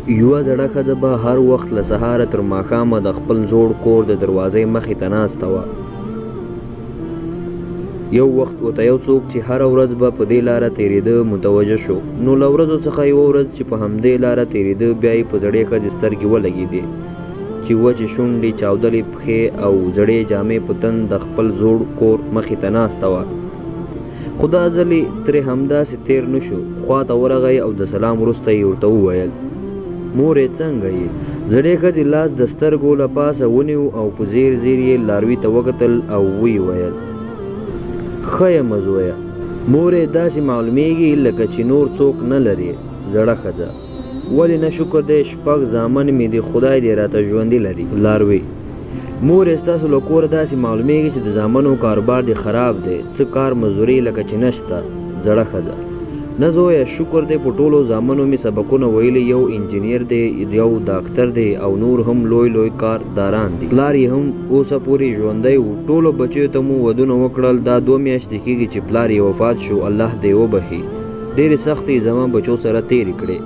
یوه زړه ښځه به هر وخت له سهاره تر ماښامه د خپل زوړ کور د دروازې مخې ته ناسته وه. یو وخت ورته یو څوک چې هره ورځ به په دې لاره تېرېده متوجه شو. نو له ورځو څخه یوه ورځ چې په همدې لاره تېرېده بیا یې په زړې ښځې سترګې ولګېدې چې وچې شونډې، چاودلې پښې او زړې جامې په تن د خپل زوړ کور مخې ته ناسته وه. خو دا ځل یې ترې همداسې تېر نه شو. خوا ته ورغی او د سلام وروسته یې ورته وویل: مورې څنګه یې؟ زړې ښځې لاس د سترګو له پاسه ونیو او په زیر زیر یې لاروي ته وکتل او ویې ویل: ښه یمه زویه، مورې داسې معلومیږي لکه چې نور څوک نه لرې. زړه ښځه: ولې نه شکر دی، 6 زامن مې دي، خدای دې راته ژوندي لري. لاروي: مورې ستاسو له کوره داسې معلومیږي چې د زامنو کاروبار دې خراب دی، څه کار مزدوري لکه چې نشته. زړه ښځه: نه زویه، شکر دی په ټولو زامنو مې سبقونه ویلي، یو انجینیر دی، یو ډاکټر دی او نور هم لوی لوی کارداران دي. پلار یې هم اوسه پورې ژوندی و. ټولو بچیو ته مو ودونه وکړل. دا 2 میاشتې کېږي چې پلار یې وفات شو، الله دې وبخي. ډېرې سختې زما بچو سره تېرې کړې.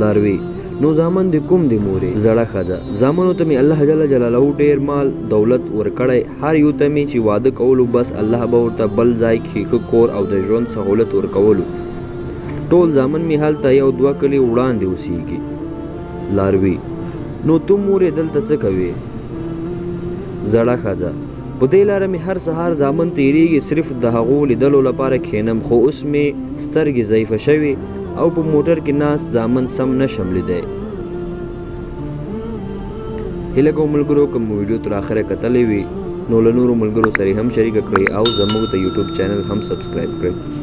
لاروي: نو زامن دې کوم دي مورې؟ زړه ښځه: زامنو ته مې الله جل جلاله ډېر مال دولت ورکړی، هر یو ته مې چې واده کولو بس الله به ورته بل ځای کې ښه کور او د ژوند سهولت ورکولو. ټول زامن مې هلته 1-2 کلي وړاندې اوسېږي. لاروي: نو ته مورې دلته څه کوې؟ زړه ښځه: په دې لاره مې هر سهار زامن تېرېږي، صرف د هغو لیدلو لپاره کښېنم، خو اوس مې سترګې ضعیفه شوې او په موټر کې ناست زامن سم نشم لیدی. هیله کوم ملګرو که مو ویډیو تر آخره کتلی وي نو له نورو ملګرو سره هم شریکه کړئ او زموږ د یوټیوب چینل هم سبسکرایب کړئ.